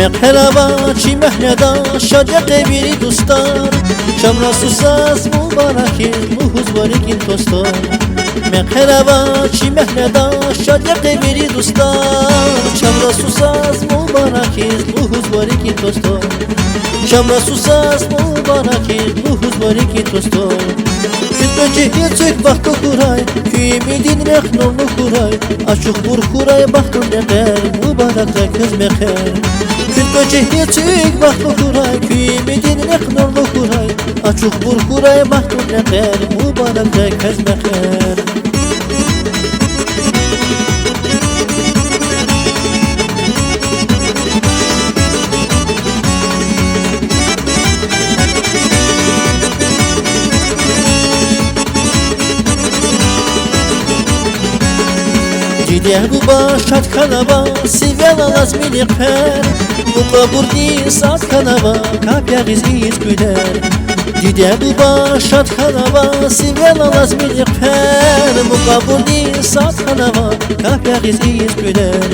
مقهلابا چی مهندا شادق بیری دوستار شمرا سوساز مبارکی موهوز باریکین توستار مقهلابا چی مهندا شادق بیری دوستار شمرا سوساز مبارکی موهوز باریکین توستار شمرا سوساز مبارکی موهوز باریکین توستار Kütmece yetsek baktı kuray Küyümidin reknolu kuray Açık vur kuray baktın neler Mübarekle kız meher Kütmece yetsek baktı kuray Küyümidin reknolu kuray Açık vur kuray baktın neler Mübarekle kız meher Dide bu başat kanava Sivel alaz minik per Bu kaburdi saz kanava Kapya giziz güler Dide bu başat kanava Sivel alaz minik per Bu kaburdi saz kanava Kapya giziz güler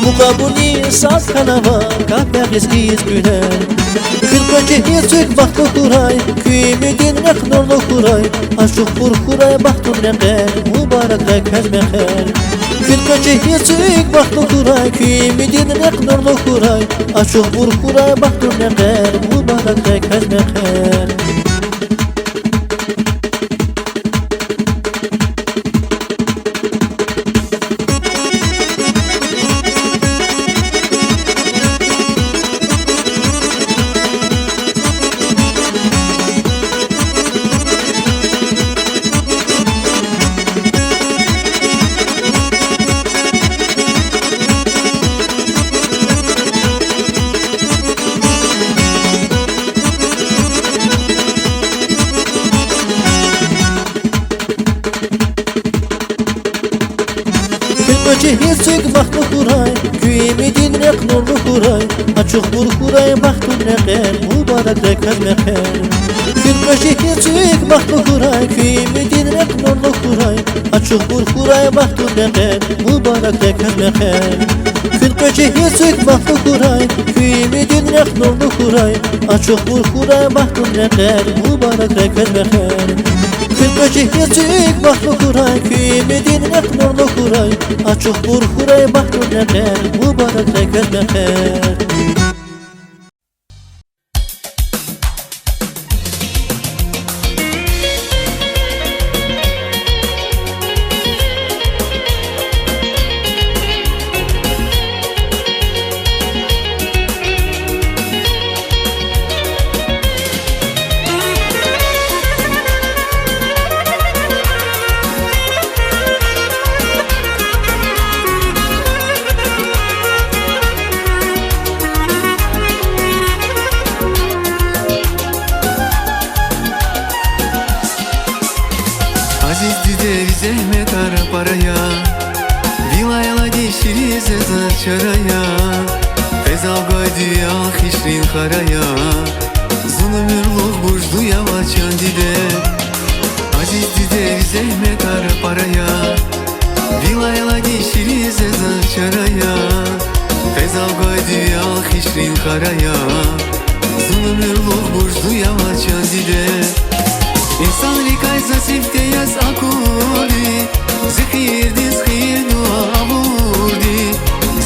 Bu kaburdi saz kanava Kapya giziz güler Kırkacı yetsek baktı kuray Küyümüdin reknorlu kuray Aşık vur kuray baktın reker Mübarekle kez meher Kırkacı yetsek baktı kuray Küyümüdin reknorlu kuray Aşık vur kuray baktın reker Mübarekle kez meher Kırkacı yetsek baktı kuray Küyümüdin reknorlu kuray Açık vur kuray baktın neker Mübarekle kez meher Kırkacı yetsek baktı kuray Küyümüdin reknorlu kuray Açık vur kuray baktın neker Mübarekle kez meher Kırkacı yetsek baktı kuray Küyümüdin reknorlu kuray Açık vur kuray baktın neker Mübarekle kez meher Kırkacı yetsek baktı kuray Küyümüdin reknorlu kuray Açık vur kuray baktın neker Mübarekle kez meher Aziz dide zahmet ara paraya Vilayla deşiriz ezar çaraya Fezal gaydi al hişrin haraya Zulümürlük burcu yavaçan dide Aziz dide zahmet ara paraya Vilayla deşiriz ezar çaraya Fezal gaydi al hişrin haraya Zulümürlük burcu yavaçan dide İnsan likay zasifte yaz akuli Zikirdi zikir dua vurdi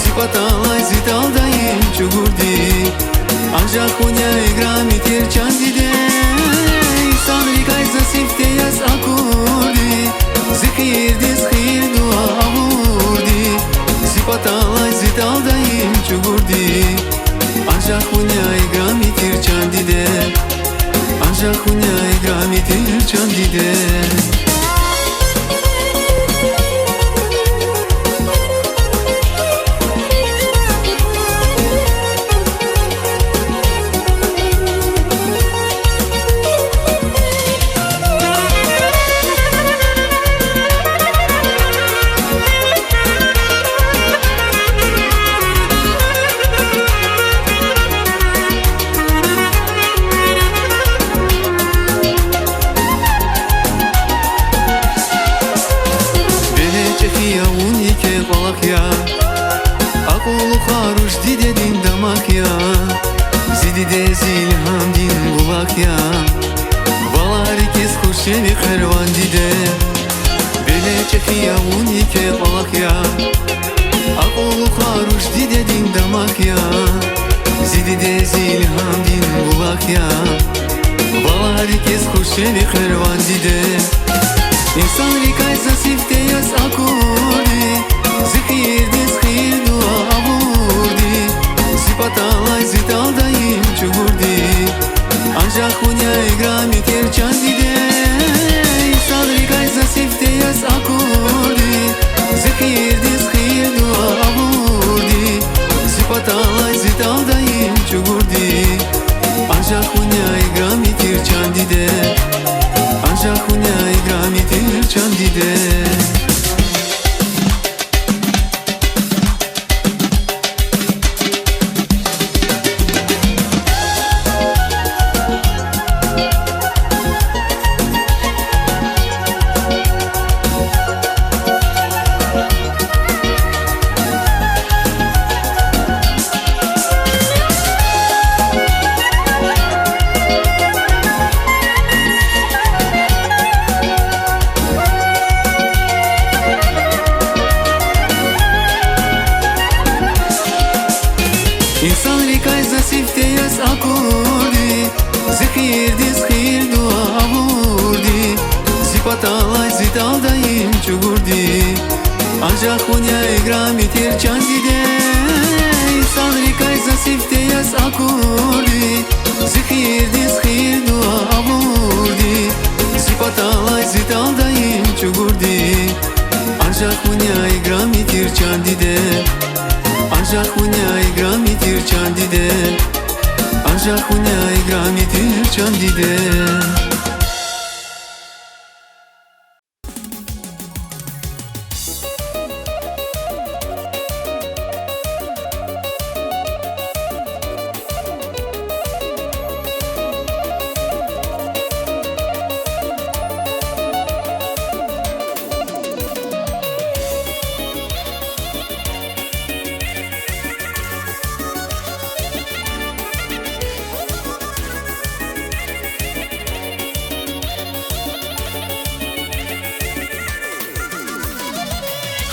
Zipatalay zitaldayım çugurdi Ancak hunya igrami tirçan dide İnsan likay zasifte yaz akuli Zikirdi zikir dua vurdi Zipatalay zitaldayım çugurdi Ancak hunya igrami tirçan dide Ancak hunya igrami tirçan dide خوشی خروان دیده بله چخی اونی که قلق یا اقول خاروش دیده دین دماغ یا زیدی ده زیل هم دین بلاق یا بالا herkes خوشی خروان دیده İnsan rikaysa sifte yaz akordi Zikir dizkir dua avurdi Zipatalay zitaldayım çuhurdi Ancak hunya igrami tercan dide İnsan rikaysa sifte yaz akordi Zikir dizkir dua avurdi Zipatalay zitaldayım çuhurdi Ancak hunya igrami tercan dide Ancak hunya igrami tercan dide İnsan rikayza sifte yaz akordi Zikir dizkir dua avurdi Zipatalay zitaldayım çuhurdi Ancak hunya igrami tercan dide İnsan rikayza sifte yaz akordi Zikir dizkir dua avurdi Zipatalay zitaldayım çuhurdi Ancak hunya igrami tercan dide Ancak hunya igrami tercan dide Ancak hunya igrami tercan dide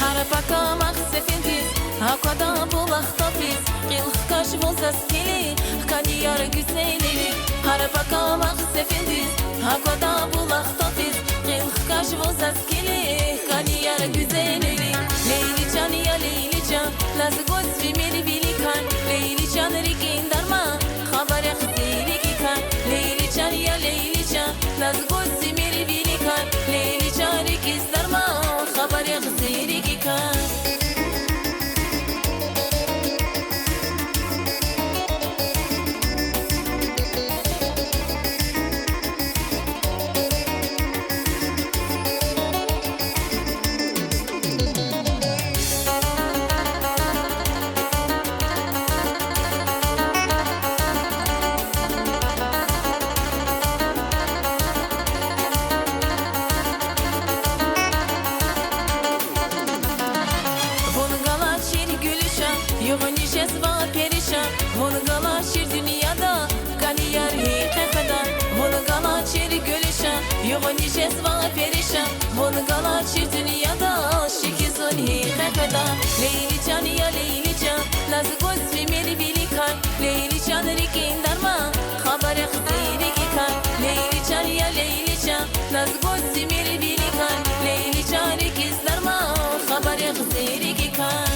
Harapaka mahsefendiz, hakada bulakta biz Qilq kaş bolsa skeli, kaniyar güzeli Harapaka mahsefendiz, hakada bulakta biz Qilq kaş bolsa skeli, kaniyar güzeli Leyli can ya Leyli can, lazı göz filmleri bilikan Leyli can rikin darma, haber xzeli gikan Leyli can ya Leyli can, lazı göz filmleri bilikan Leyli can rikiz darma, haber xzeli gikan Yoğunişes var perişan Onu gala şir dünyada Kaniyar hikakadan Onu gala şir gülüşan Yoğunişes var perişan Onu gala şir dünyada Şikizun hikakadan Leyli can ya Leyli can Lazı göz filmleri bilikan Leyli can rikin darma Haber xzeri gikan Leyli can ya Leyli can Lazı göz filmleri bilikan Leyli can rikiz darma Haber xzeri gikan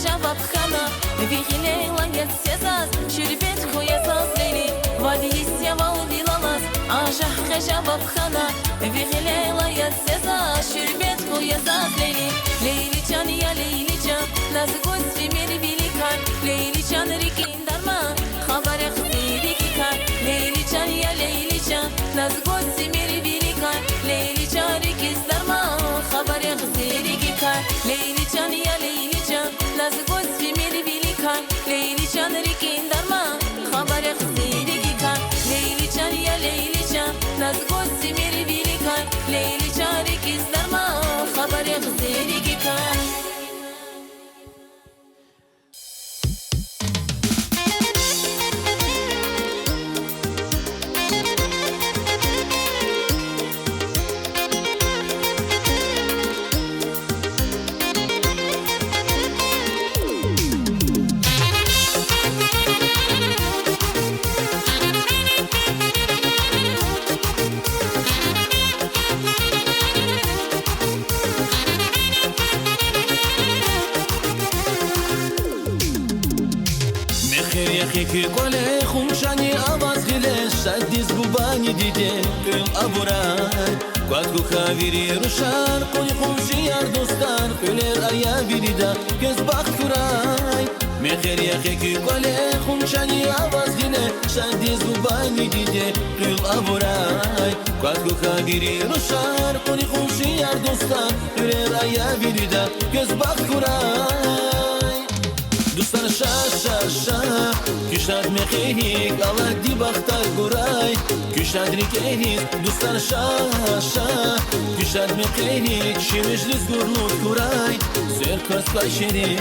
Жава пхана, вихилейла я сезаз, шербет хуязаз лейли, вадисья валвилалаз, ажах жава пхана, вихилейла я сезаз, шербет хуязаз лейли, лейли чан я лейли чан, назгоз фимери великан, лейли чан рикин дарма, хабар хзири кикан, лейли чан я лейли нас гости мире великой. Лейличан, реки сдарма, хабаре гзери гикай. Лейличан, я Лейличан, нас гости мире великой. Лейличан, реки сдарма, хабаре гзери гикай. Лейличан, я Лейличан, нас гости мире великой. Лейличан, реки сдарма, хабаре гзери гикай. يخيك قولي خمشاني أواز غلش شديز بوباني ديدي كل أبوران قادكو خاويري روشان قولي خمشي يار دوستان كلير أريا بيريدا كز باخت كراي مخير يخيك قولي خمشاني أواز غلش شديز بوباني ديدي كل أبوران قادكو خاويري روشان قولي خمشي يار دوستان كلير أريا بيريدا كز باخت كراي دوستان شا کشاد میخیک الله دی بختر گرای کشاد ریکهیز دوستان شا کشاد میخیک شیمش لیز گرلود گرای زیر کس کشیری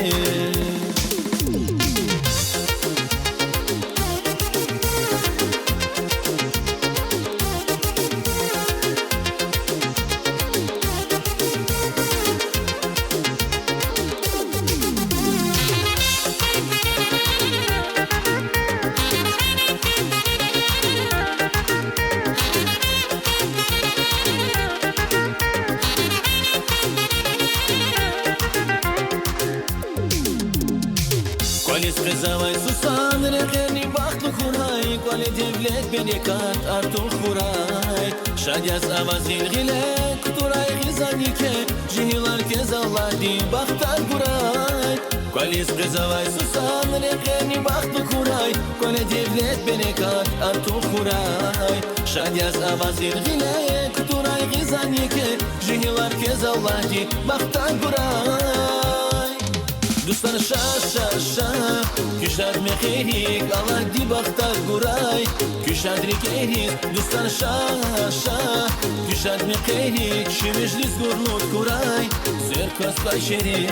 زوای سوسان رخنی بخت خورای قال devlet beni kat artul xuray şadyaz avazil gilek turay xizanike jihilar kez Allah di baxtar xuray qalis qizavay susan rexeni baxt xuray qal devlet beni kat artul xuray şadyaz avazil gilek turay xizanike jihilar kez Allah di baxtar xuray دوستان شا کشاد میخیک الله دی بختر گرای کشاد ریکهیز دوستان شا کشاد میخیک شیمش لیز گرلود گرای زیر کس کشیری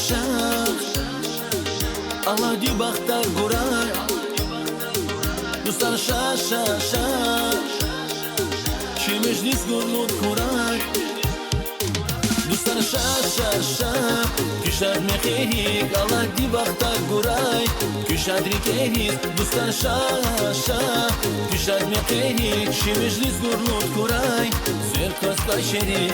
شا الله دی بختر گرای دوستان شا شیمش لیز گرلود گرای دوستان شا کشاد میخیک الله دی بختر گرای کشاد ریکهیز دوستان شا کشاد میخیک شیمش لیز گرلود گرای زیر کس کشیری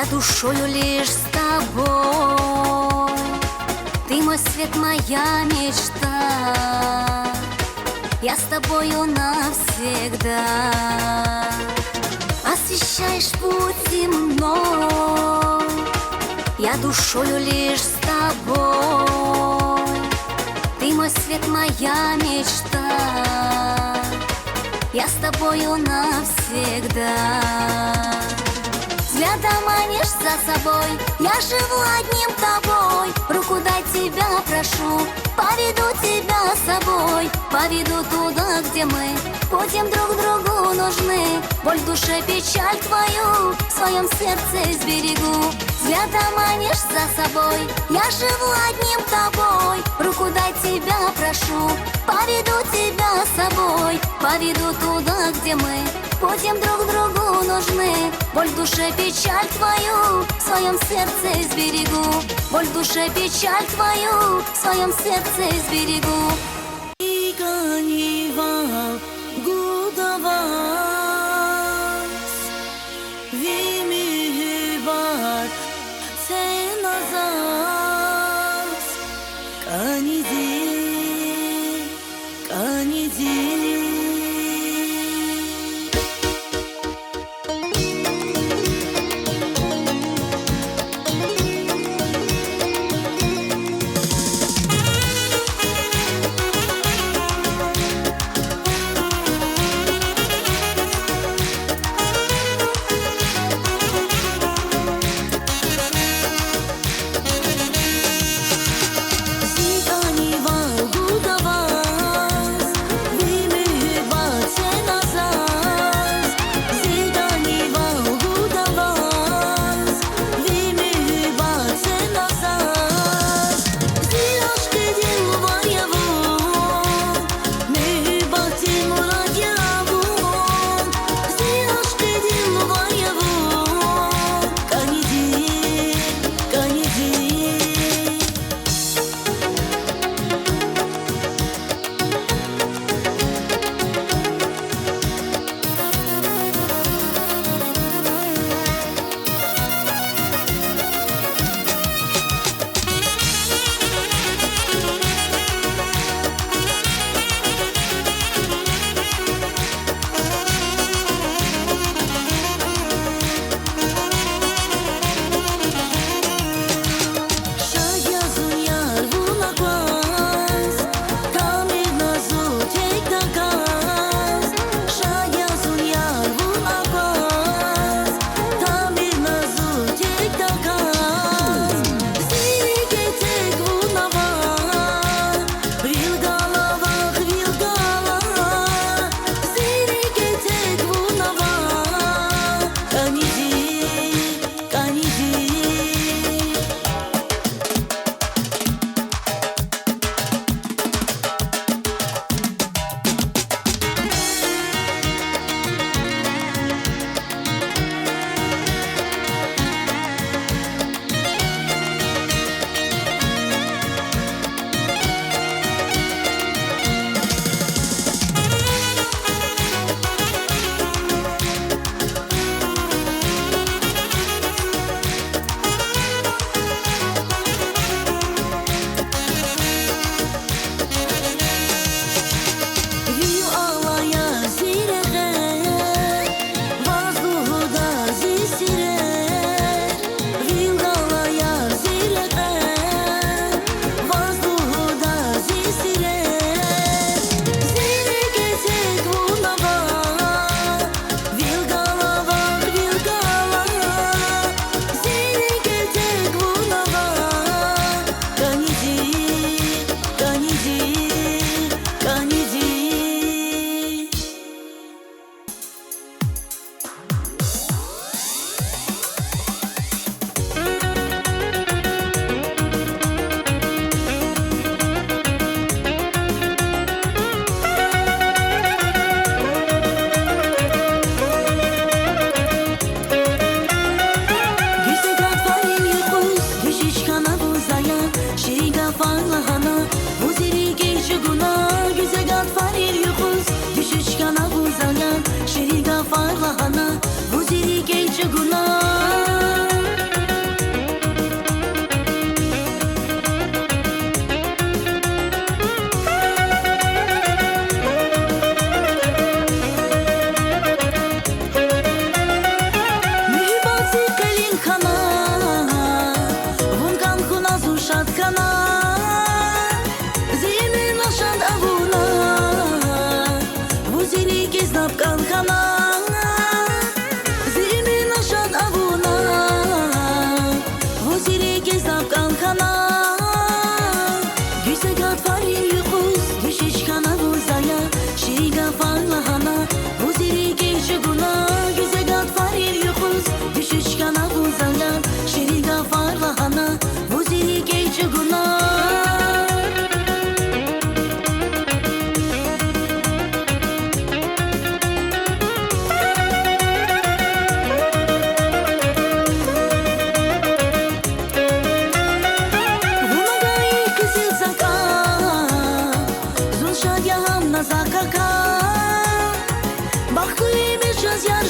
Я душою лишь с тобой, ты мой свет, моя мечта. Я с тобою навсегда. Освещаешь путь земной, я душою лишь с тобой, ты мой свет, моя мечта. Я с тобою навсегда. Взглядом манишь за собой, я живу одним тобой. Руку дай, тебя прошу, поведу тебя с собой. Поведу туда, где мы будем друг другу нужны. Боль в душе, печаль твою в своем сердце сберегу. Взглядом манишь за собой, я живу одним тобой. Руку дай, тебя прошу, поведу тебя с собой. поведу туда, где мы будем друг другу нужны. Боль в душе, печаль твою в своем сердце сберегу. Боль в душе, печаль твою в своем сердце сберегу. И канивал гудавас, вими бар ценазас, каниди, каниди.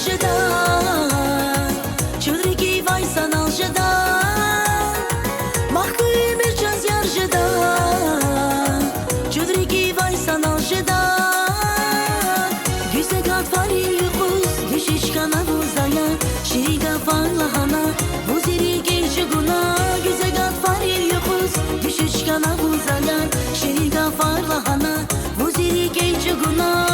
yarjıda Çudriki vaysan alжыda Mahkûi bir çöz yarjıda Çudriki vaysan alжыda Güze gatvari yukuz Düşüş kana buzaya Şiriga farlahana Buziri gece guna Güze gatvari yukuz Düşüş kana buzaya Şiriga farlahana Buziri gece guna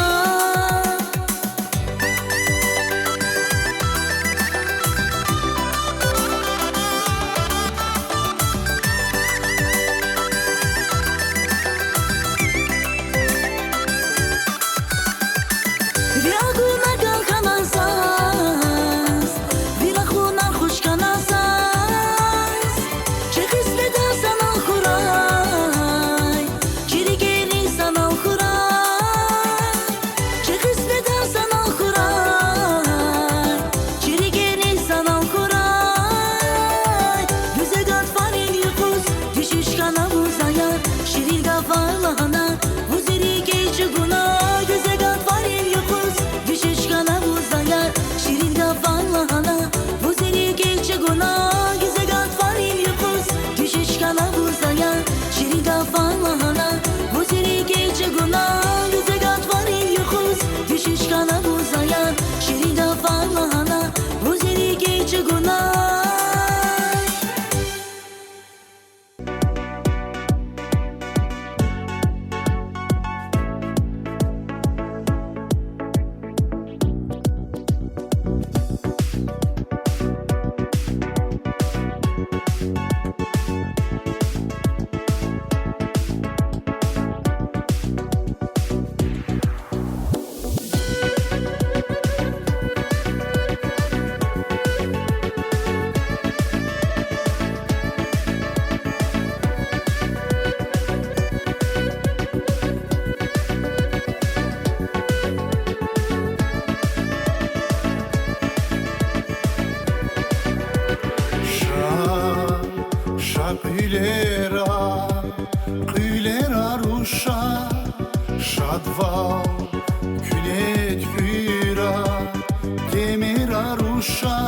Qylera rusha Shadva Künet küra Demira rusha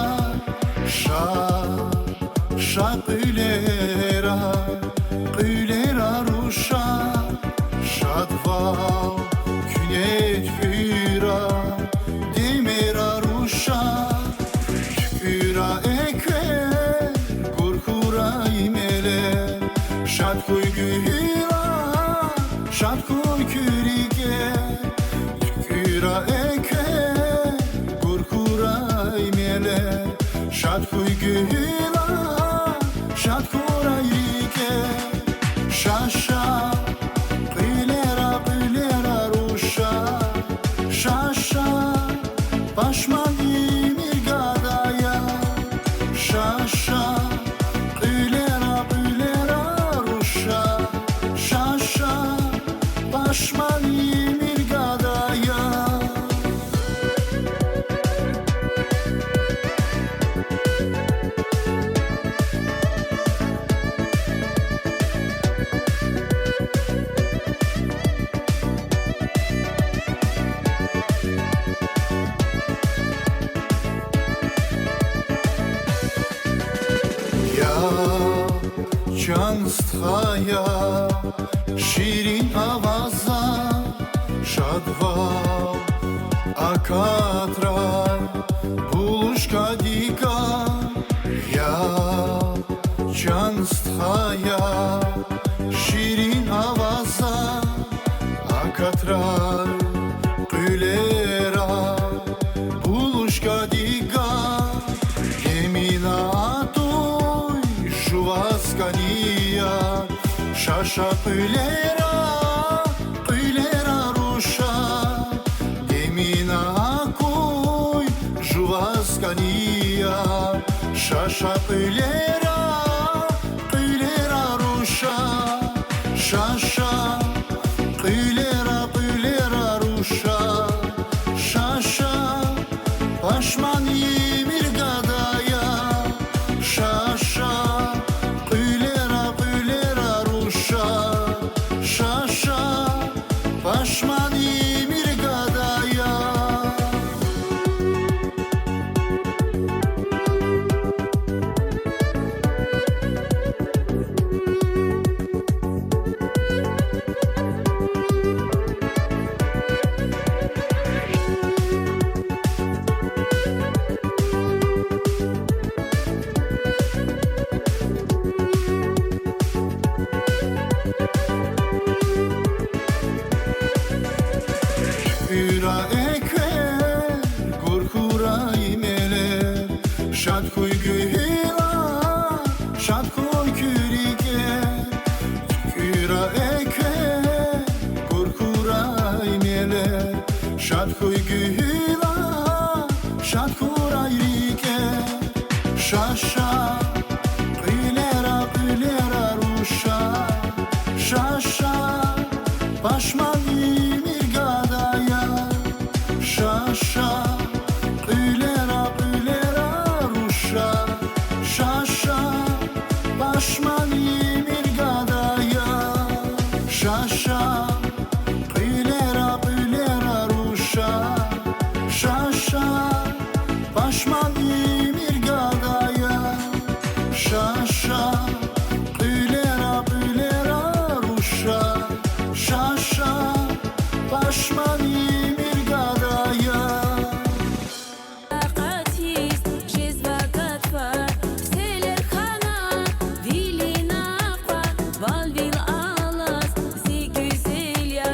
Qylera rusha Shadva Künet küra Demira rusha Tüküra ekver Kurkura imele Şad koy gühila, şad koy kürike Tüküra eke, kurkura imele Şad koy gühila, şad koy irike Şaşa, qylera ruşa Şaşa, paşman imir gadaya Şaşa, qylera Paşman imir gadaya Ya Canstaya Şirin avaza Şadva Akatra Buluşka dika Ya Canstaya Şirin avaza Akatra Qylera Buluşka dika Yemina toy Şuvaskaniya Şaşa qylera rusha Demina koy Juvaskaniya Şaşa qylera rusha Şaşa qylera rusha Şaşa paşman imir gadaya Şaşa qylera rusha Şaşa paşman imir gadaya Kuyra eker Gurkuray meler Şat kuy gühila Şat kuy kürike Kuyra eker Gurkuray meler Şat kuy gühila Şat kuray rike Şaşa Qilera qilera rusha Şaşa Başman mirgadaya Şaşa Qilera qilera rusha Şaşa Başman mirgadaya Şaşa Qilera qilera rusha Şaşa Başman mirgadaya Şaşa Qilera qilera rusha Şaşa Başman mirgadaya Qatiz jezvagatva Selerxana Vilinaqva Valvil alas Zi güzelya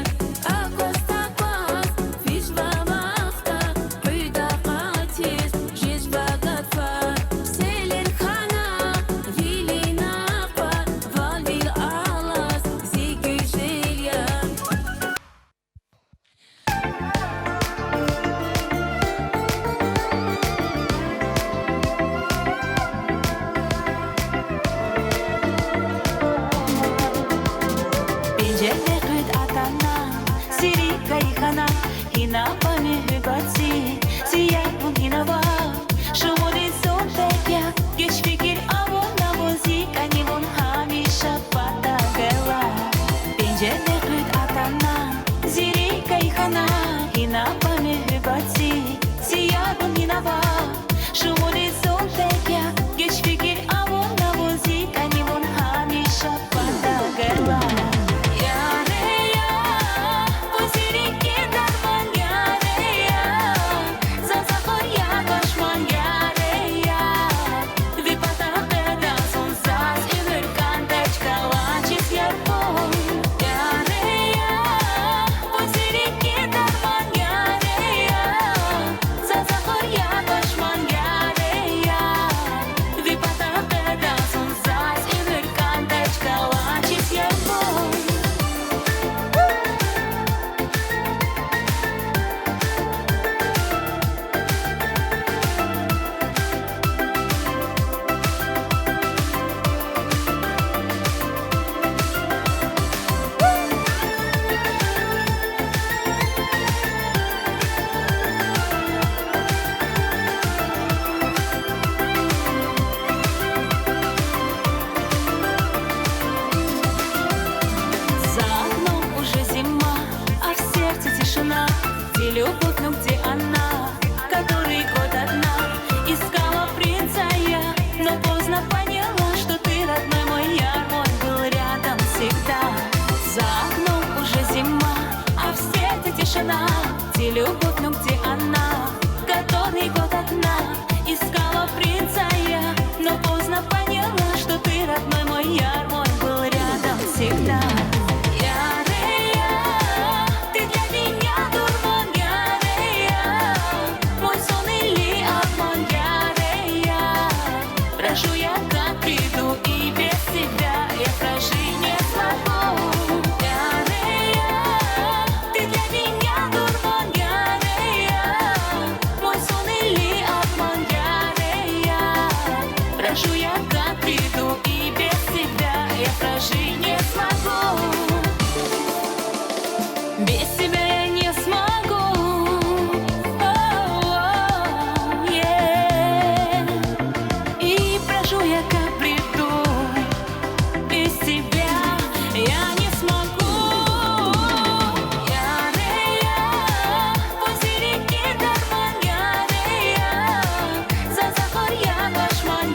Akostaqvas Fishva vaqta Quyda qatiz jezvagatva Selerxana Vilinaqva Valvil alas Zi güzelya Pencerede kıt atana Siri kayıkana Hina pame hübatsi Siyah bun hina va Şumuri son tekya Geç fikir avon navozi Kanivon hamisha pata gela Pencerede kıt atana Siri kayıkana Hina pame hübatsi Siyah bun hina va Şumuri son tekya Geç fikir avon navozi Kanivon hamisha pata gela За окном уже зима, а в сердце тишина. Где любовь, но где она? Который год одна. Искала принца я, но поздно поняла, что ты, родной мой яр, мой был рядом всегда. За окном уже зима, а в сердце тишина. Где любовь, но где она? Который год одна. Искала принца я, но поздно поняла, что ты, родной мой яр, мой был рядом всегда. Ты для меня дурман, мой сон или обман, прошу я, как приду, и без тебя я прожить не смогу. Ты для меня дурман, мой сон или обман, прошу я, как приду, и без тебя я прожить не смогу. Без тебя я не смогу. И прошу я, как приду, без тебя я не смогу. После реки Дарман, за захор я башман,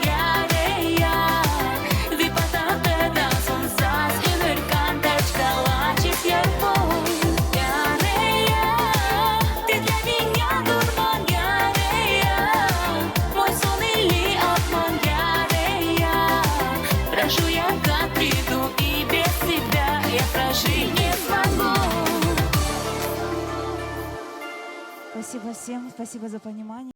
випадати да сонця з інверкан тачка лачить ярбой. Ты для меня дурман, мой сон или обман, прошу я, как приду, и без тебя я прожить не смогу. Спасибо всем, спасибо за понимание.